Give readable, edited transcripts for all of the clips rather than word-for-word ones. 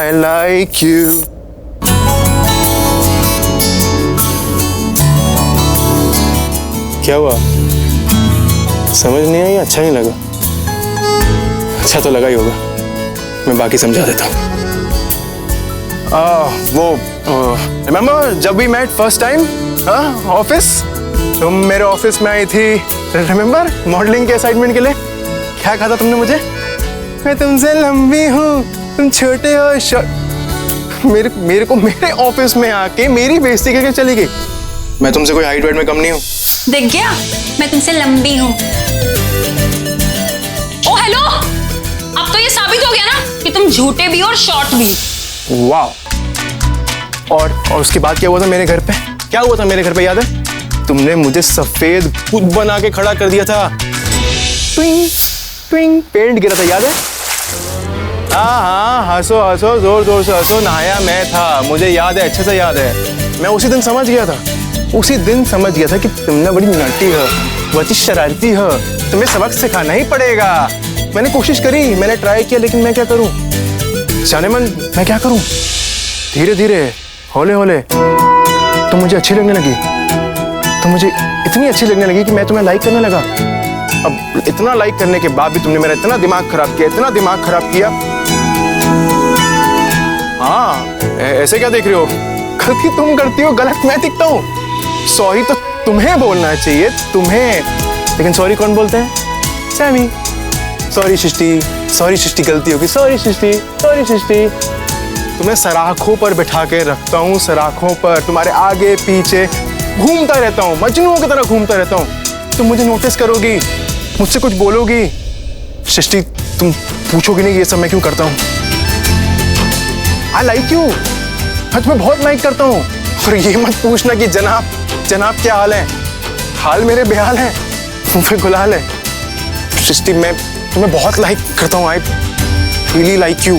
I like you. क्या हुआ? समझ नहीं आई? अच्छा नहीं लगा? अच्छा तो लगा ही होगा, मैं बाकी समझा देता हूँ। रिमेम्बर जब we met first time office, तुम मेरे ऑफिस में आई थी, रिमेम्बर मॉडलिंग के असाइनमेंट के लिए? क्या कहा था तुमने मुझे? मैं तुमसे लंबी हूँ, तुम छोटे हो, मेरे को मेरे ऑफिस में आके मेरी बेइज्जती करके चली गई। मैं तुमसे कोई हाइट वेट में कम नहीं हूँ। देख गया, मैं तुमसे लंबी हूँ। ओ हेलो, अब तो ये साबित हो गया ना कि तुम झूठे भी और शॉर्ट भी। वाह। और उसके बाद क्या हुआ था मेरे घर पे? क्या हुआ था मेरे घर पे याद है? तुमने मुझे सफेद खुद बना के खड़ा कर दिया था। ट्विंग ट्विंग पेंट गिरा था, याद है? हाँ, हंसो हंसो, जोर जोर से हंसो, नहाया मैं था, मुझे याद है, अच्छे से याद है। मैं उसी दिन समझ गया था, उसी दिन समझ गया था कि तुमने बड़ी नटी हो, बड़ी शरारती हो, तुम्हें सबक सिखाना ही पड़ेगा। मैंने कोशिश करी, मैंने ट्राई किया, लेकिन मैं क्या करूं? जाने मन, मैं क्या करूं? धीरे धीरे, हौले हौले तुम मुझे अच्छी लगने लगी। तुम मुझे इतनी अच्छी लगने लगी कि मैं तुम्हें लाइक करने लगा। अब इतना लाइक करने के बाद भी तुमने मेरा इतना दिमाग खराब किया, इतना दिमाग खराब किया। हाँ, ऐसे क्या देख रहे हो? गलती तुम करती हो, गलत मैं दिखता हूँ। सॉरी तो तुम्हें बोलना चाहिए, तुम्हें, लेकिन सॉरी कौन बोलते हैं? सैमी। सॉरी सृष्टि, गलती होगी, सॉरी सृष्टि। तुम्हें सराखों पर बिठा के रखता हूँ, सराखों पर, तुम्हारे आगे पीछे घूमता रहता हूँ, मजनूओं की तरह घूमता रहता हूँ। तुम मुझे नोटिस करोगी, मुझसे कुछ बोलोगी, सृष्टि तुम पूछोगी नहीं ये सब मैं क्यों करता हूँ। आई लाइक यू, मैं तुम्हें बहुत लाइक करता हूँ। और ये मत पूछना कि जनाब क्या हाल है? हाल मेरे बेहाल है, मुंह पे गुलाल है। सृष्टि मैं तुम्हें बहुत लाइक करता हूँ। I really like you.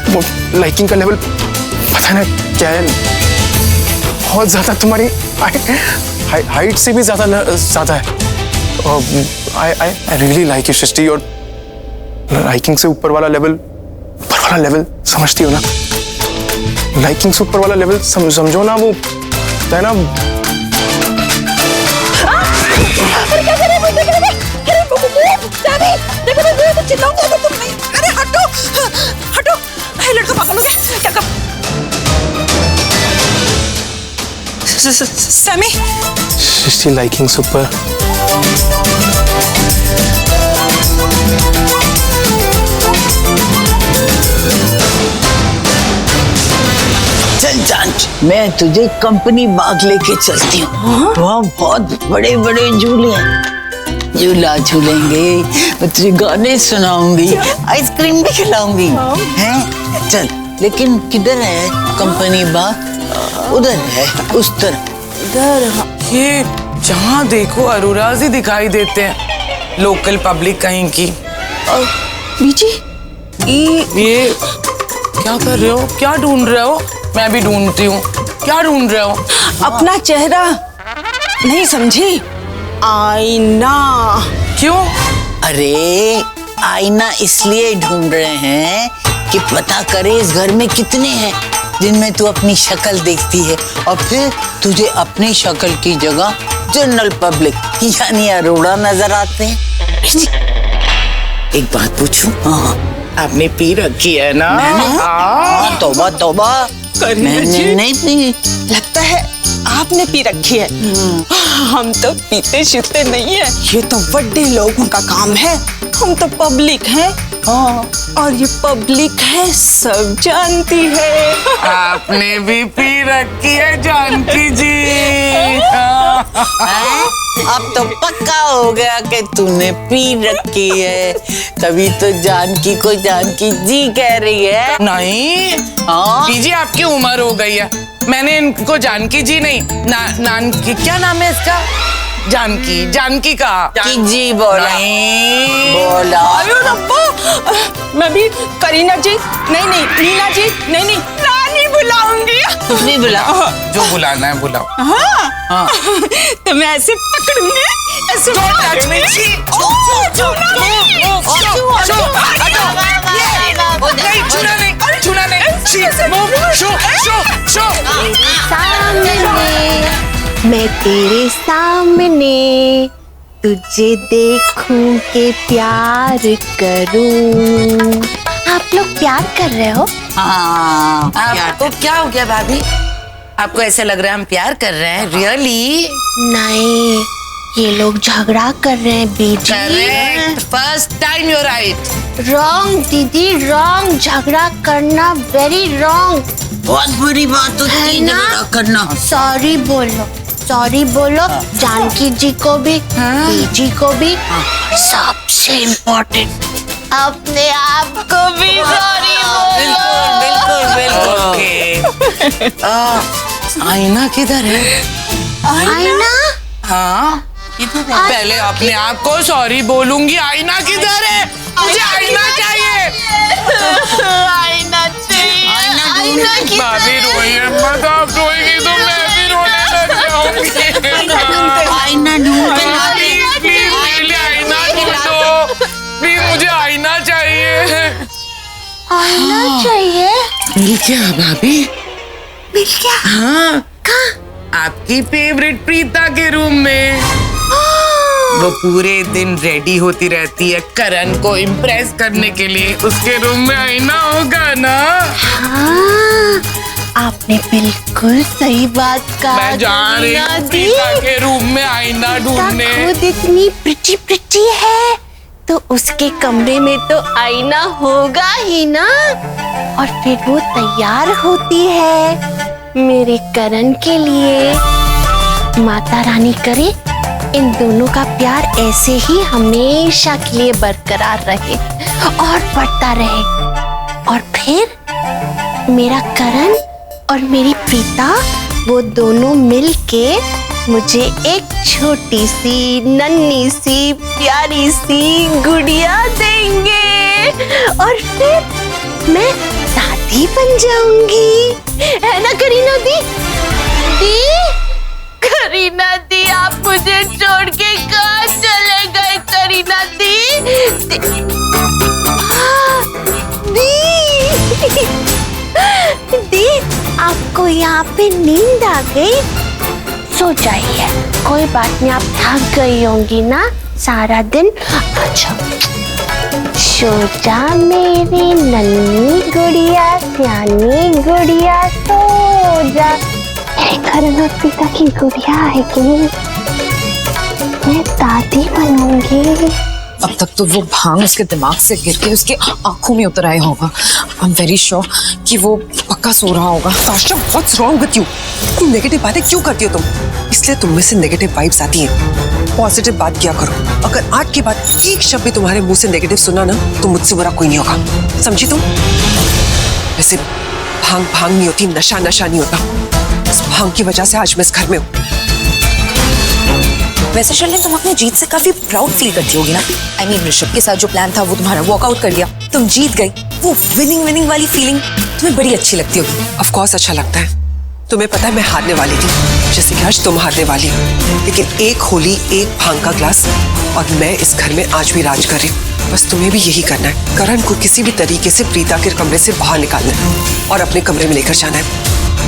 वो लाइकिंग का लेवल पता ना क्या है, बहुत ज्यादा, तुम्हारी हाइट से भी ज्यादा है। आई रियली लाइक यू सृष्टि। और लाइकिंग से ऊपर वाला लेवल समझती हो ना? लाइकिंग से ऊपर वाला लेवल समझो ना, वो है ना। अरे क्या कर रहे हो? देखो मैं चिल्लाऊंगा तो तुम नहीं। अरे हटो, लड़का पागल हो गया क्या? सैमी, सृष्टि लाइकिंग सुपर। चल जांच, मैं तुझे कंपनी बाग लेके चलती हूँ। वहाँ बहुत बड़े बड़े झूले हैं, झूला झूलेंगे, मैं तुझे गाने सुनाऊंगी, आइसक्रीम भी खिलाऊंगी। हैं? चल, लेकिन किधर है कंपनी बाग? उधर है, उस तरफ। इधर? ये जहाँ देखो अरुराज ही दिखाई देते हैं, लोकल पब्लिक कहीं की। बीजी, ये क्या कर रहे हो? क्या ढूंढ रहे हो? मैं भी ढूंढती हूँ। क्या ढूंढ रहे हो? अपना चेहरा नहीं समझी? आईना। क्यों? अरे आईना इसलिए ढूंढ रहे हैं कि पता करे इस घर में कितने हैं जिनमें तू अपनी शक्ल देखती है, और फिर तुझे अपनी शक्ल की जगह जनरल पब्लिक यानी अरोड़ा नजर आते हैं। एक बात पूछूं? हाँ, आपने पी रखी है ना? तौबा मैंने नहीं। लगता है आपने पी रखी है। हम तो पीते शीते नहीं है, ये तो बड़े लोगों का काम है। हम तो पब्लिक हैं। और ये पब्लिक है, सब जानती है। आपने भी पी रखी है जानकी जी। अब तो पक्का हो गया कि तूने पी रखी है, तभी तो जानकी को जानकी जी कह रही है। नहीं, जी आपकी उम्र हो गई है, मैंने इनको जानकी जी नहीं, नान की क्या नाम है इसका? जानकी कहा। जी बोला। अरे रब्बा, मैं भी करीना जी नहीं, नीना जी नहीं, नानी बुलाऊंगी। कुछ भी बुला, जो बुलाना है बुलाओ। हाँ। तो मैं ऐसे पकड़ूंगी, ऐसे छूना नहीं, मैं तेरे सामने तुझे देखूं के प्यार करूं। आप लोग प्यार कर रहे हो? हाँ आपको क्या हो गया भाभी? आपको ऐसे लग रहा है हम प्यार कर रहे हैं? रियली? नहीं, ये लोग झगड़ा कर रहे हैं बीजी। Correct, first time you right. Wrong दीदी, रॉन्ग। झगड़ा करना वेरी रॉन्ग बहुत बुरी बात होती है झगड़ा करना। सॉरी बोलो, सॉरी बोलो। जानकी जी को भी, बीजी को भी, सबसे इम्पोर्टेंट अपने आप को भी सॉरी बोलो। बिल्कुल बिल्कुल बिल्कुल। आईना किधर है? आईना? हाँ, पहले अपने आप को सॉरी बोलूंगी। आईना किधर है? मुझे आईना चाहिए। आईना चाहिए। आईना की भाभी रोइए मत, आप रोएंगी तो मैं भी रोने लग जाऊंगी। आईना ढूंढ के ला दे। प्लीज मेरे लिए आईना ढूंढ दो, प्लीज मुझे आईना चाहिए। आईना चाहिए? मिल गया भाभी? मिल गया? हाँ, कहाँ? आपकी फेवरेट प्रीता के रूम में। वो पूरे दिन रेडी होती रहती है करण को इम्प्रेस करने के लिए। उसके रूम में आईना होगा ना? हाँ, आपने बिल्कुल सही बात कहा। मैं जा रही हूँ प्रीता के रूम में आईना ढूंढने। खुद इतनी प्रिटी प्रिटी है तो उसके कमरे में तो आईना होगा ही ना। और फिर वो तैयार होती है मेरे करण के लिए। माता रानी करे इन दोनों का प्यार ऐसे ही हमेशा के लिए बरकरार रहे और बढ़ता रहे। और फिर मेरा करण और मेरी प्रीता, वो दोनों मिलके मुझे एक छोटी सी नन्ही सी प्यारी सी गुड़िया देंगे और फिर मैं दादी बन जाऊंगी। है ना करीना दी? करीना दी, आप मुझे छोड़ के कहाँ चले गए? करीना दी, दी, आपको यहाँ पे नींद आ गई? सो जाइए, कोई बात नहीं। आप थक गई होंगी ना सारा दिन। अच्छा, सो जा मेरी नन्ही गुड़िया, सियानी गुड़िया, सो जा। करण और पिता की गुड़िया है कि मैं दादी बनूंगी। अब तक तो वो भांग उसके दिमाग से गिर के उसके आंखों में उतर आया होगा। आई एम वेरी श्योर कि वो पक्का सो रहा होगा। ताशा, व्हाट्स रॉन्ग विद यू? तुम नेगेटिव बातें क्यों करती हो तुम? इसलिए तुम में से नेगेटिव वाइब्स आती हैं। पॉजिटिव बात किया करो। अगर आज के बाद एक शब्द भी तुम्हारे मुंह से नेगेटिव सुना ना तो मुझसे बुरा कोई नहीं होगा, समझी तुम? वैसे भांग भांग नहीं होती, नशा नशा नहीं होता। इस भांग की वजह से आज मैं इस घर में हूँ। वैसे शर्लिन, तुम अपनी जीत से काफी प्राउड फील करती होगी ना? आई मीन ऋषभ के साथ जो प्लान था वो तुम्हारा वर्कआउट कर गया, तुम जीत गई। वो विनिंग वाली फीलिंग तुम्हें बड़ी अच्छी लगती होगी। ऑफ कोर्स अच्छा लगता है। तुम्हें पता है मैं हारने वाली थी, जैसे कि आज तुम हारने वाली हो। लेकिन एक होली, एक भांग का ग्लास और मैं इस घर में आज भी राज कर रही हूँ। बस तुम्हें भी यही करना है। करण को किसी भी तरीके से प्रीता के कमरे से बाहर निकालना है और अपने कमरे में लेकर जाना है।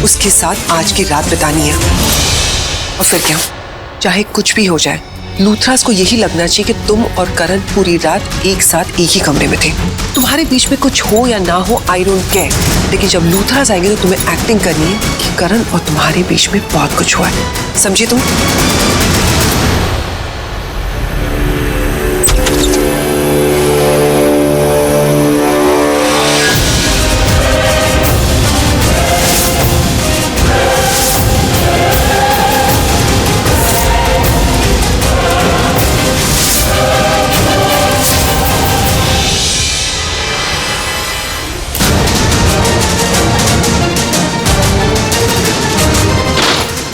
उसके साथ आज की रात बितानी है। और फिर क्या, चाहे कुछ भी हो जाए, लूथरास को यही लगना चाहिए कि तुम और करण पूरी रात एक साथ एक ही कमरे में थे। तुम्हारे बीच में कुछ हो या ना हो, आई डोंट केयर, लेकिन जब लूथरास आएंगे तो तुम्हें एक्टिंग करनी है कि करण और तुम्हारे बीच में बहुत कुछ हुआ है। समझी तुम?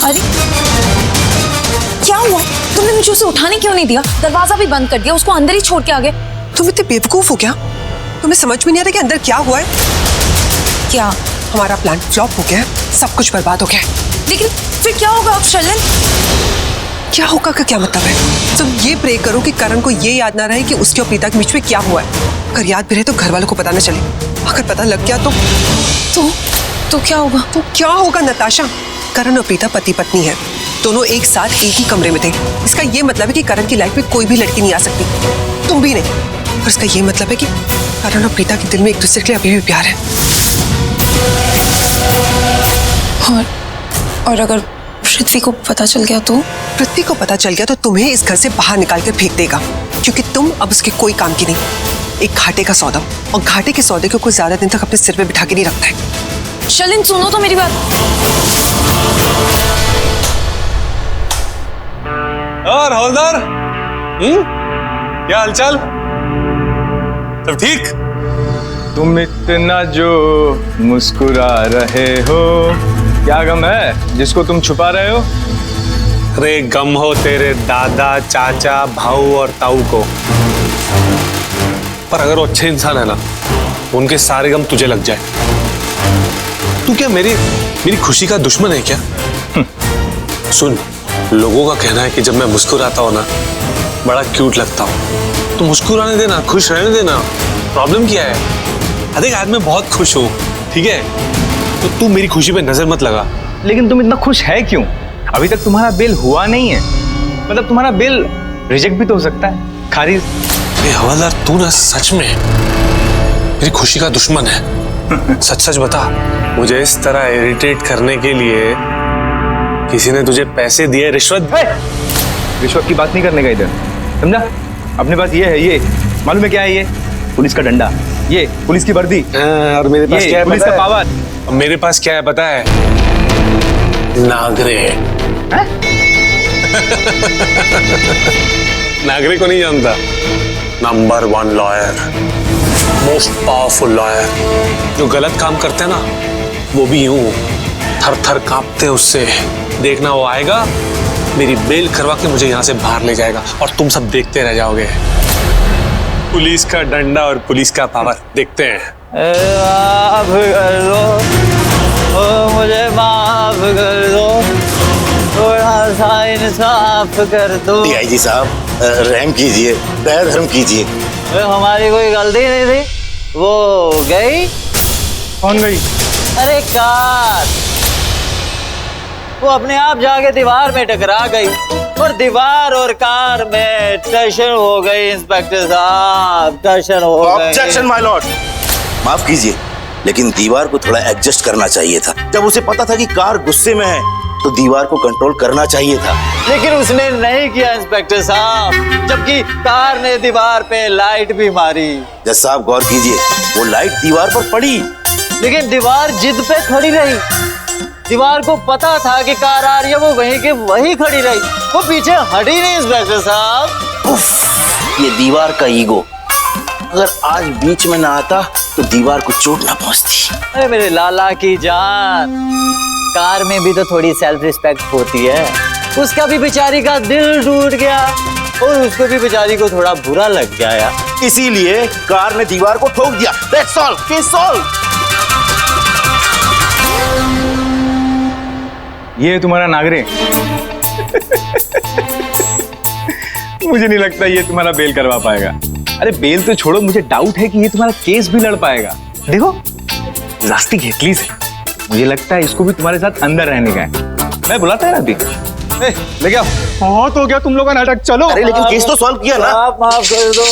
अरे क्या हुआ? तुमने मुझे उसे उठाने क्यों नहीं दिया? दरवाजा भी बंद कर दिया, उसको अंदर ही छोड़ के आ गए। तुम इतने बेवकूफ हो क्या? तुम्हें समझ में नहीं आ रहा कि अंदर क्या हुआ है? क्या? हमारा प्लान फ्लॉप हो गया है, सब कुछ बर्बाद हो गया है। लेकिन फिर क्या होगा अब शर्लिन? क्या होगा का क्या मतलब है? तुम ये प्रे करो कि करण को ये याद ना रहे कि उसके और प्रीता के बीच में क्या हुआ है। अगर याद भी रहे तो घर वालों को पता ना चले। अगर पता लग गया तो क्या होगा? तो क्या होगा नताशा? करण और प्रीता पति पत्नी है। दोनों एक साथ एक ही कमरे में थे। इसका ये मतलब है कि करण की लाइफ में कोई भी लड़की नहीं आ सकती, तुम भी नहीं। और इसका ये मतलब है कि करण और प्रीता के दिल में एक दूसरे के लिए अभी भी प्यार है। और अगर पृथ्वी को पता चल गया तो? पृथ्वी को पता चल गया तो तुम्हें इस घर से बाहर निकाल कर फेंक देगा, क्योंकि तुम अब उसके कोई काम की नहीं। एक घाटे का सौदा, और घाटे के सौदे को कोई ज्यादा दिन तक अपने सिर पे बिठा के नहीं रखता है। शलिन सुनो तो मेरी बात। और हवलदार, क्या हालचाल? सब ठीक? तुम इतना जो मुस्कुरा रहे हो, क्या गम है जिसको तुम छुपा रहे हो? अरे गम हो तेरे दादा, चाचा, भाऊ और ताऊ को। पर अगर वो अच्छे इंसान है ना, उनके सारे गम तुझे लग जाए। तू क्या मेरी खुशी का दुश्मन है क्या? सुन, लोगों का कहना है कि जब मैं मुस्कुराता हूं ना, बड़ा क्यूट लगता हूं। तो मुस्कुराने देना, खुश रहने देना, प्रॉब्लम क्या है? देख आज मैं बहुत खुश हूं, ठीक है? तो तू मेरी खुशी पे नजर मत लगा। लेकिन तुम इतना खुश है क्यों? अभी तक तुम्हारा बिल हुआ नहीं है। मतलब तुम्हारा बिल रिजेक्ट भी तो हो सकता है, खारिज। हवलदार, तू ना सच में मेरी खुशी का दुश्मन है। सच सच बता, मुझे इस तरह इरिटेट करने के लिए किसी ने तुझे पैसे दिए? रिश्वत? रिश्वत की बात नहीं करने का इधर, समझा? अपने पास ये है, ये मालूम है क्या है? ये पुलिस का डंडा, ये पुलिस की वर्दी, और मेरे पास क्या है? पुलिस का पावर। मेरे पास क्या है पता है? नागरे। नागरे को नहीं जानता? Number 1 lawyer, most powerful lawyer. जो गलत काम करते हैं ना, वो भी यूं थर थर कांपते हैं उससे। देखना, वो आएगा, मेरी बेल करवा के मुझे यहाँ से बाहर ले जाएगा और तुम सब देखते रह जाओगे। पुलिस का डंडा और पुलिस का पावर, देखते हैं। माफ कर दो, मुझे माफ कर दो, थोड़ा सा इंसाफ कर दो। डीआईजी साहब, रहम कीजिए, दया धर्म कीजिए। हमारी कोई गलती नहीं थी। वो गई। कौन गई? अरे कार, वो अपने आप जाके दीवार में टकरा गई और दीवार और कार में टशन हो गई। इंस्पेक्टर साहब, टशन हो गई। Objection my Lord. माफ कीजिए, लेकिन दीवार को थोड़ा एडजस्ट करना चाहिए था। जब उसे पता था कि कार गुस्से में है, तो दीवार को कंट्रोल करना चाहिए था। लेकिन उसने नहीं किया इंस्पेक्टर साहब, जबकि कार ने दीवार पे लाइट भी मारी। जज साहब गौर कीजिए, वो लाइट दीवार पर पड़ी, लेकिन दीवार जिद पे खड़ी रही। दीवार को पता था कि कार आ रही है, वो वहीं के वहीं खड़ी रही, वो पीछे हटी नहीं। इंस्पेक्टर साहब, उफ, ये दीवार का ईगो। अगर आज बीच में ना आता तो दीवार को चोट ना पहुंचती। अरे मेरे लाला की जान, कार में भी तो थोड़ी सेल्फ रिस्पेक्ट होती है। उसका भी बेचारी का दिल टूट गया और उसको भी बेचारी को थोड़ा बुरा लग गया यार। इसीलिए कार ने दीवार को ठोक दिया। That's all, case solved। ये है तुम्हारा नागरे। मुझे नहीं लगता ये तुम्हारा बेल करवा पाएगा। अरे बेल तो छोड़ो, मुझे डाउट है कि ये तुम्हारा केस भी लड़ पाएगा। देखो, जास्ती घेतली से मुझे लगता है इसको भी तुम्हारे साथ अंदर रहने का है। मैं बुलाता है ना अभी। ले आओ। बहुत हो गया तुम लोगों का नाटक, चलो। अरे लेकिन केस तो सॉल्व किया ना। आप माफ कर दो।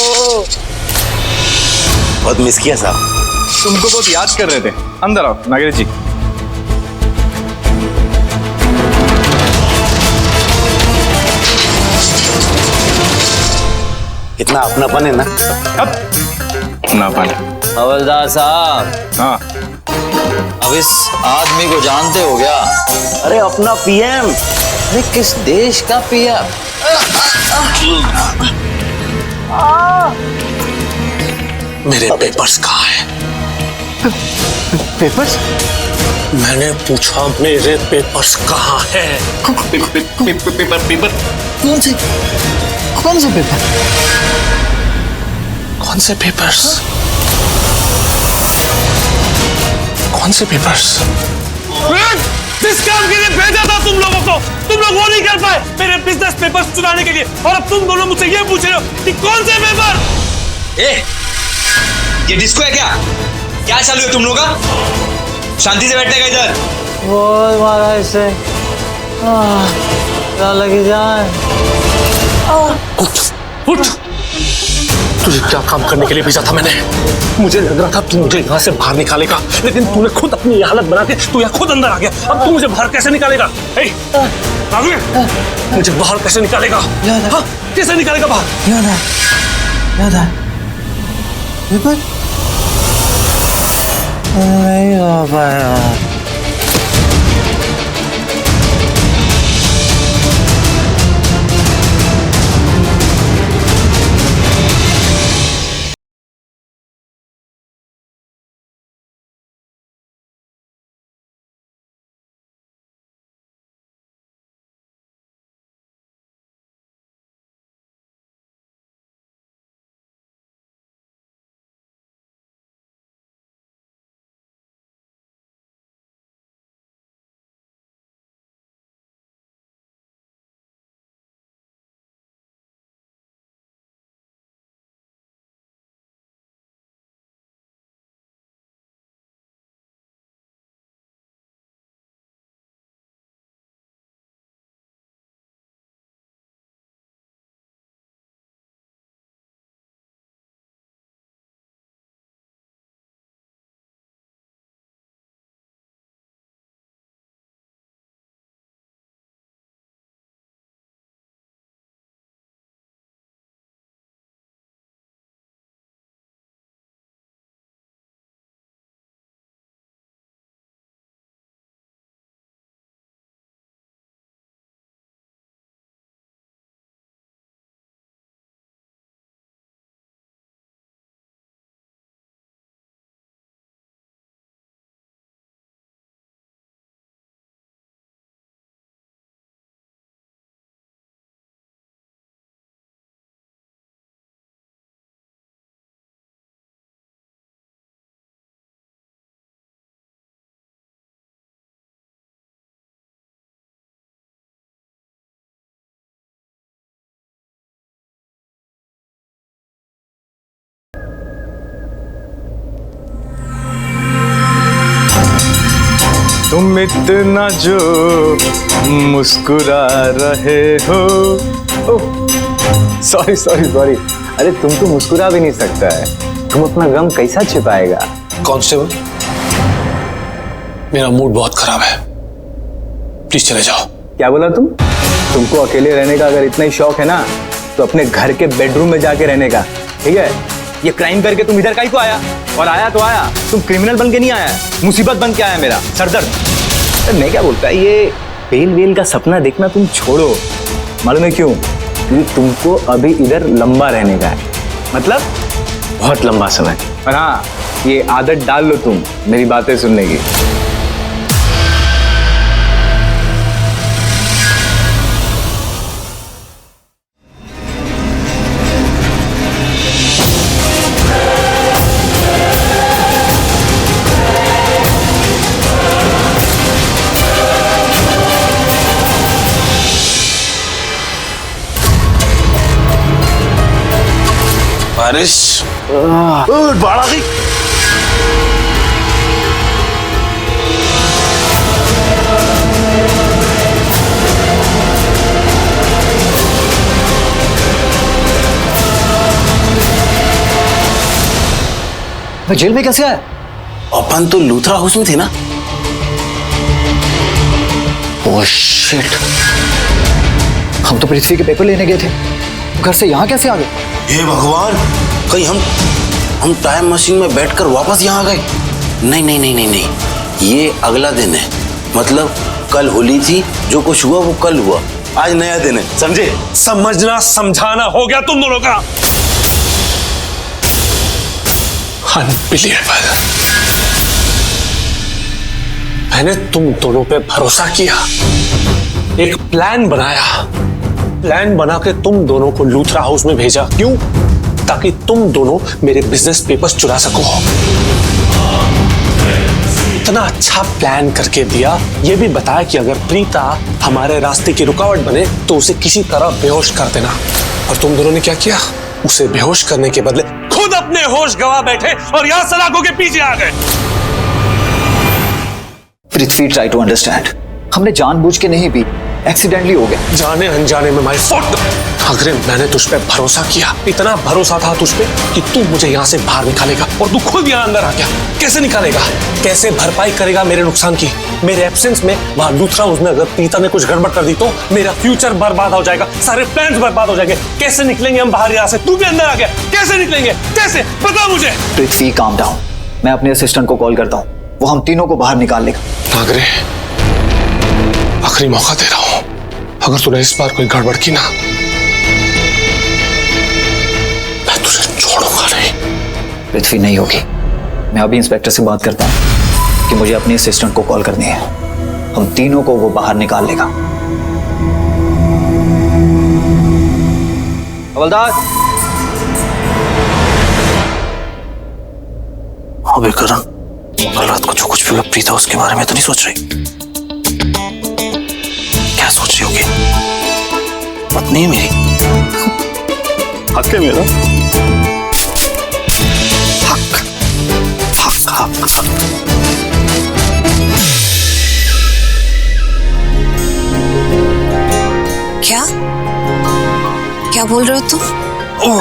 बहुत मिस किया साहब। तुमको बहुत याद कर रहे थे। अंदर आओ नागरे जी। इतना अपनापन है ना। अब अपनापन। हवलदार साहब, हाँ, अब इस आदमी को जानते हो क्या? अरे अपना पीएम। अरे किस देश का पीएम? मेरे पेपर्स कहाँ हैं? पेपर्स? मैंने पूछा मेरे पेपर्स कहाँ हैं? पेपर कौन से पेपर? कौन से पेपर्स? कौन से पेपर्स? जिस काम के लिए भेजा था तुम लोगों को, तुम लोग वो नहीं कर पाए मेरे बिजनेस पेपर्स चुराने के लिए, और अब तुम दोनों मुझसे ये पूछ रहे हो कि कौन से पेपर? ये डिस्को है क्या? क्या चालू है तुम लोग का? शांति से बैठने का इधर। बोल महाराज से, क्या लगी जान? उठ। तुझे क्या काम करने के लिए भेजा था मैंने? मुझे लग रहा था तू मुझे यहाँ से बाहर निकालेगा, लेकिन तूने खुद अपनी हालत बना के तू यहाँ खुद अंदर आ गया। अब तू मुझे बाहर कैसे निकालेगा? आगे मुझे बाहर कैसे निकालेगा? हाँ, कैसे निकालेगा बाहर? याद है नहीं हो पाया। तुम इतना जो मुस्कुरा रहे हो। सॉरी सॉरी सॉरी, अरे तुम तो मुस्कुरा भी नहीं सकता है, तुम अपना गम कैसा छिपाएगा? कांस्टेबल, मेरा मूड बहुत खराब है, प्लीज चले जाओ। क्या बोला तुम? तुमको अकेले रहने का अगर इतना ही शौक है ना, तो अपने घर के बेडरूम में जाके रहने का, ठीक है? ये क्राइम करके तुम इधर काहे को आया? और आया तो आया, तुम क्रिमिनल बन के नहीं आया, मुसीबत बन के आया मेरा सरदर्द। मैं क्या बोलता है, ये बेल वेल का सपना देखना तुम छोड़ो। मालूम है क्यों? क्योंकि तुमको अभी इधर लंबा रहने का है, मतलब बहुत लंबा समय। और हाँ, ये आदत डाल लो तुम मेरी बातें सुनने की। बारिश बाढ़ आ गई। मैं जेल में कैसे आया? अपन तो लूथरा हाउस में थे ना। ओह शिट, हम तो पृथ्वी के पेपर लेने गए थे, घर से यहाँ कैसे आ गए? हे भगवान, कहीं हम टाइम मशीन में बैठकर वापस यहाँ आ गए? नहीं नहीं नहीं नहीं नहीं, ये अगला दिन है। मतलब कल होली थी, जो कुछ हुआ वो कल हुआ, आज नया दिन है, समझे? समझना समझाना हो गया तुम दोनों का। अनबिलीवेबल। मैंने तुम दोनों पे भरोसा किया, एक प्लान बनाया, प्लान बना के तुम दोनों को लूथरा हाउस में भेजा। क्यों? ताकि तुम दोनों मेरे बिजनेस पेपर्स चुरा सको। इतना अच्छा प्लान करके दिया, ये भी बताया कि अगर प्रीता हमारे रास्ते की रुकावट बने तो उसे किसी तरह बेहोश कर देना। और तुम दोनों ने क्या किया? उसे बेहोश करने के बदले खुद अपने होश गवा बैठे और यहां सलाखों के पीछे आ गए। पृथ्वी, ट्राई टू अंडरस्टैंड। हमने जानबूझ के नहीं पी, एक्सीडेंटली हो गया। जाने अनजाने में माय फॉल्ट। अगर मैंने तुझ पे भरोसा किया, इतना भरोसा था तुझ पे कि तू मुझे यहाँ से बाहर निकालेगा, और तू खुद यहाँ अंदर आ गया। कैसे निकालेगा? कैसे भरपाई करेगा मेरे नुकसान की? मेरे एब्सेंस में वहां लूथरा हाउस में अगर प्रीता ने कुछ गड़बड़ कर दी तो मेरा फ्यूचर बर्बाद हो जाएगा, सारे प्लान्स बर्बाद हो जाएंगे। कैसे निकलेंगे हम बाहर यहाँ से? तू भी अंदर आ गया, कैसे निकलेंगे? कैसे? बता मुझे। पृथ्वी काम डाउन, मैं अपने असिस्टेंट को कॉल करता हूँ, वो हम तीनों को बाहर निकाल लेगा। नागरे, आखिरी मौका दे रहा हूं, अगर तूने इस बार कोई गड़बड़ की ना, मैं तुझे छोड़ूंगा नहीं। पृथ्वी नहीं होगी। मैं अभी इंस्पेक्टर से बात करता हूँ कि मुझे अपने असिस्टेंट को कॉल करनी है, हम तीनों को वो बाहर निकाल लेगा। हवलदार। अबे करण, कल रात को जो कुछ भी प्रीता उसके बारे में तो नहीं सोच रही? क्या सोच रही होगी? पत्नी है मेरी, हक है मेरा, हक हक हक हक। क्या क्या बोल रहे हो तुम? ओ